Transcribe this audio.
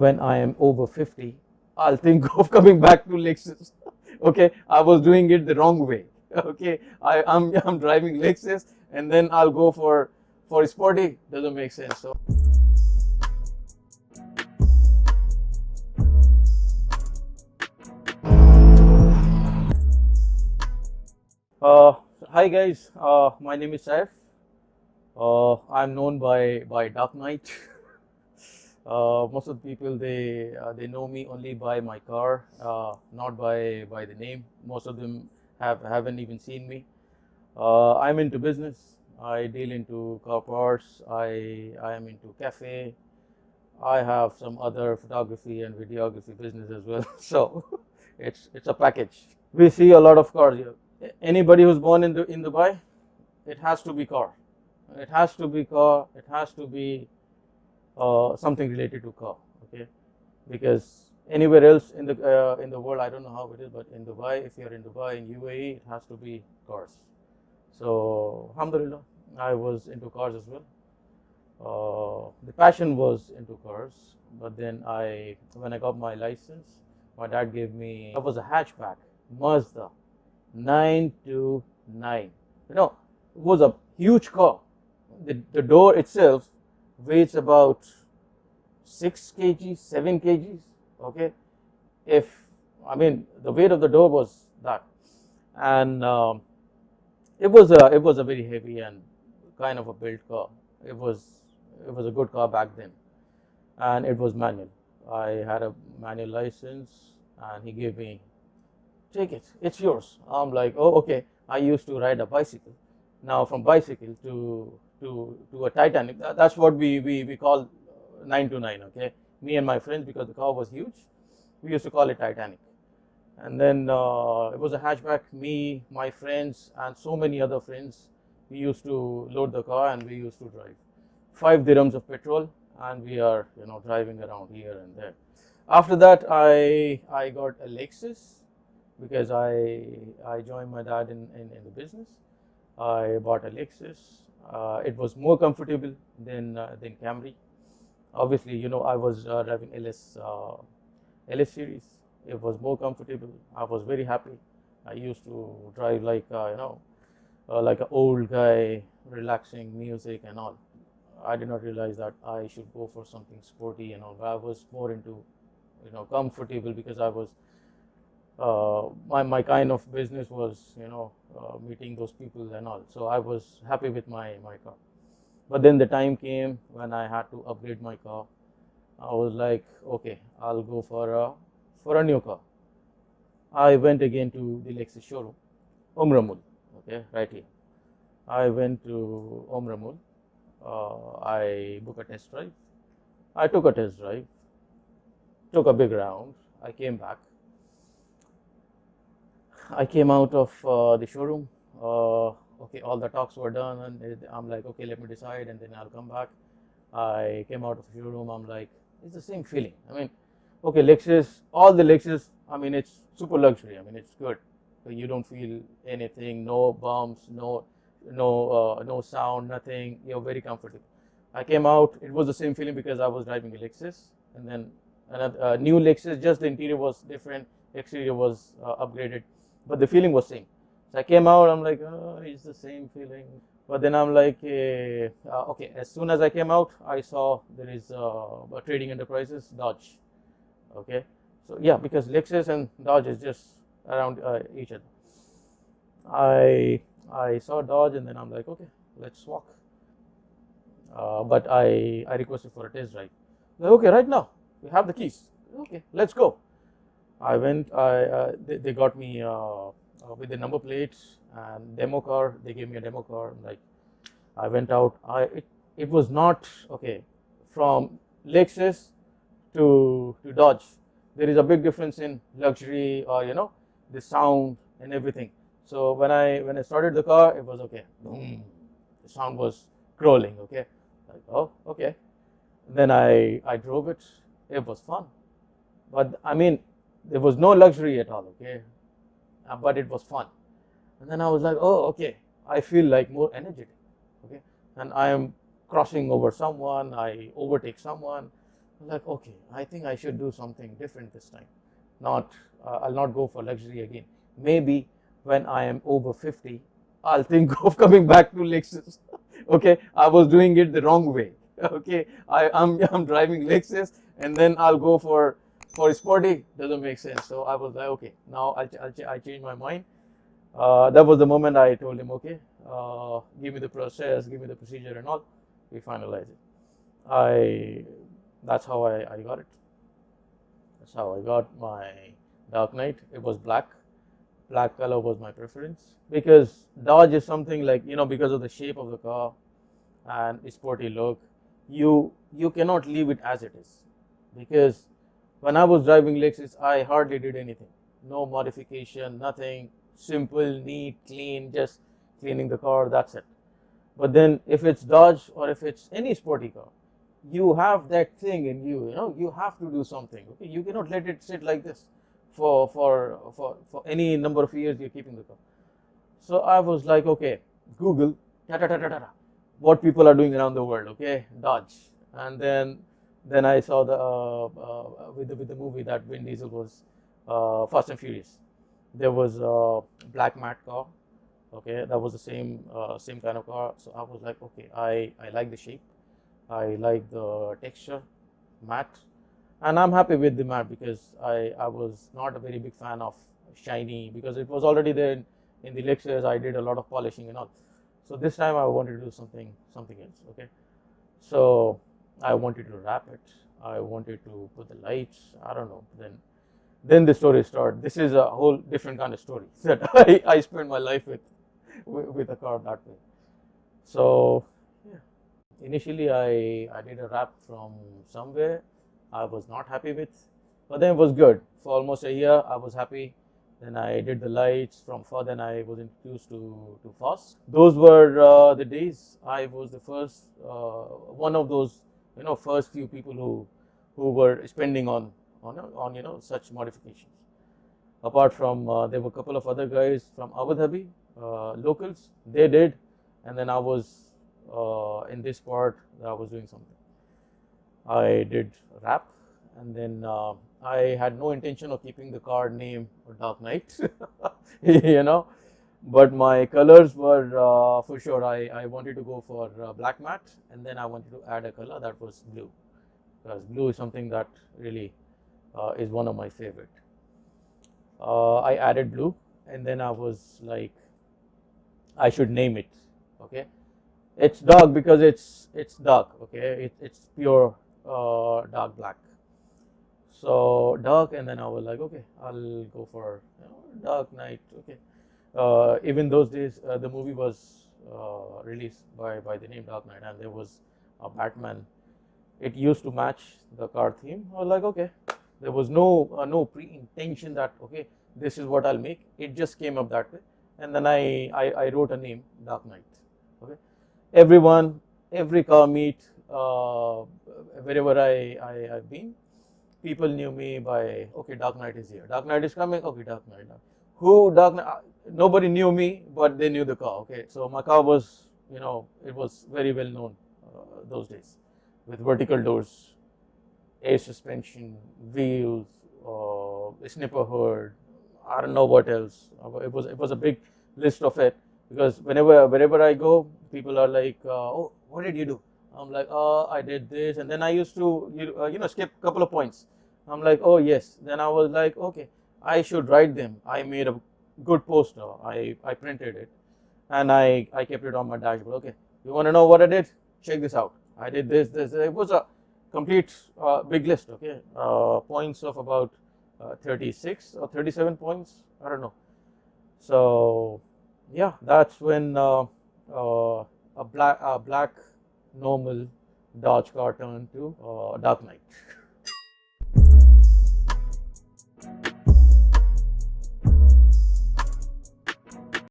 when I am over 50, I'll think of coming back to Lexus. Okay, I was doing it the wrong way. Okay, I'm driving Lexus and then I'll go for sporty. Doesn't make sense. So. Uh, Hi guys, my name is Saif. I'm known by Dark Knight. Most of the people they know me only by my car, not by the name. Most of them haven't even seen me. I'm into business. I deal into car parts. I am into cafe. I have some other photography and videography business as well. So it's a package. We see a lot of cars here. Anybody who's born in Dubai, it has to be car. It has to be car. It has to be something related to car. Okay, because anywhere else in the world, I don't know how it is, but in Dubai, if you're in Dubai in UAE, it has to be cars. So alhamdulillah, I was into cars as well. The passion was into cars, but then when I got my license, my dad gave me, that was a hatchback, Mazda 929. You know, it was a huge car. The door itself weighs about 6 kgs, 7 kgs. Okay, if I mean the weight of the door was that, and it was a very heavy and kind of a built car. It was a good car back then, and it was manual. I had a manual license, and he gave me, take it, it's yours. I'm like, oh, okay. I used to ride a bicycle. Now from bicycle to a Titanic, that's what we call 929. Okay, me and my friends, because the car was huge, we used to call it Titanic. And then it was a hatchback. Me, my friends, and so many other friends, we used to load the car and we used to drive. 5 dirhams of petrol, and we are driving around here and there. After that, I got a Lexus because I joined my dad in the business. I bought a Lexus. It was more comfortable than Camry. Obviously, I was driving LS series. It was more comfortable. I was very happy. I used to drive like like an old guy, relaxing music and all. I did not realize that I should go for something sporty and all. But I was more into comfortable, because I was my kind of business was meeting those people and all. So I was happy with my car. But then the time came when I had to upgrade my car. I was like, okay, I'll go for a new car. I went again to the Lexus showroom, Umramul. Okay, right here. I went to Umramul. I booked a test drive. I took a test drive, took a big round. I came back. I came out of the showroom. Okay, all the talks were done, and I'm like, okay, let me decide, and then I'll come back. I came out of the showroom. I'm like, it's the same feeling. I mean, okay, Lexus, all the Lexus. I mean, it's super luxury. I mean, it's good. You don't feel anything, no bumps, no sound, nothing. You're very comfortable. I came out. It was the same feeling because I was driving a Lexus, and then another new Lexus. Just the interior was different, exterior was upgraded, but the feeling was same. So I came out. I'm like, oh, it's the same feeling. But then I'm like, okay. As soon as I came out, I saw there is a trading enterprises, Dodge. Okay, so yeah, because Lexus and Dodge is just around each other. I saw Dodge, and then I'm like, okay, let's walk. But I requested for a test drive. Like, okay, right now we have the keys. Okay, let's go. I went. They got me with the number plates and demo car. They gave me a demo car. Like, I went out. It was not okay from Lexus to Dodge. There is a big difference in luxury, or the sound and everything. So when I started the car, it was okay. Boom. The sound was crawling. Okay, like, oh, okay. Then I drove it. It was fun, but I mean, there was no luxury at all. Okay, but it was fun. And then I was like, oh, okay. I feel like more energetic. Okay, and I am crossing over someone. I overtake someone. Like, okay, I think I should do something different this time. Not, I'll not go for luxury again. Maybe when I am over 50, I'll think of coming back to Lexus. Okay, I was doing it the wrong way. Okay, I'm driving Lexus, and then I'll go for sporty. Doesn't make sense. So I was like, okay, now I changed my mind. That was the moment I told him, okay, give me the process, give me the procedure, and all. We finalized it. I That's how I got it. That's how I got my Dark Knight. It was black. Black color was my preference because Dodge is something like, because of the shape of the car and its sporty look, you cannot leave it as it is. Because when I was driving Lexus, I hardly did anything. No modification, nothing. Simple, neat, clean, just cleaning the car. That's it. But then if it's Dodge or if it's any sporty car, you have that thing in you. You have to do something. Okay, you cannot let it sit like this for any number of years you're keeping the car. So I was like, okay, Google, ta ta ta ta ta, what people are doing around the world. Okay, Dodge, and then I saw the with the movie that Vin Diesel was Fast and Furious. There was a black matte car. Okay, that was the same kind of car. So I was like, okay, I like the shape, I like the texture, matte, and I'm happy with the matte because I was not a very big fan of shiny because it was already there in the Lexus. I did a lot of polishing and all. So this time I wanted to do something else. Okay, so I wanted to wrap it. I wanted to put the lights. I don't know. Then the story started. This is a whole different kind of story that I spent my life with a car that way. So yeah. Initially, I did a wrap from somewhere I was not happy with, but then it was good. For almost a year, I was happy. Then I did the lights from far. Then I was introduced to FOSS. Those were the days I was the first one of those first few people who were spending on such modifications. Apart from there were a couple of other guys from Abu Dhabi, locals. They did, and then I was in this part. I was doing something. I did wrap, and then I had no intention of keeping the car name or Dark Knight, you know. But my colors were for sure. I wanted to go for black matte, and then I wanted to add a color that was blue, because blue is something that really is one of my favorite. I added blue, and then I was like, I should name it. Okay, it's dark because it's dark. Okay, it's pure dark black. So dark, and then I was like, okay, I'll go for Dark Knight. Okay, even those days, the movie was released by the name Dark Knight, and there was a Batman. It used to match the car theme. I was like, okay, there was no pre-intention that okay, this is what I'll make. It just came up that way, and then I wrote a name, Dark Knight. Okay, everyone, every car meet, wherever I've been, people knew me by okay, Dark Knight is here, Dark Knight is coming. Okay, Dark Knight. Who Dark Knight? Nobody knew me, but they knew the car. Okay, so my car was it was very well known those days, with vertical doors, air suspension, wheels, snipper hood. I don't know what else. It was a big list of it because wherever I go, people are like, "Oh, what did you do?" I'm like, "Oh, I did this," and then I used to skip a couple of points. I'm like, "Oh yes." Then I was like, "Okay, I should write them." I made a good poster. I printed it and I kept it on my dashboard. Okay, you want to know what I did? Check this out. I did this. It was a complete big list. Okay, points of about 36 or 37 points. I don't know. So yeah, that's when a black normal Dodge car turned to Dark Knight.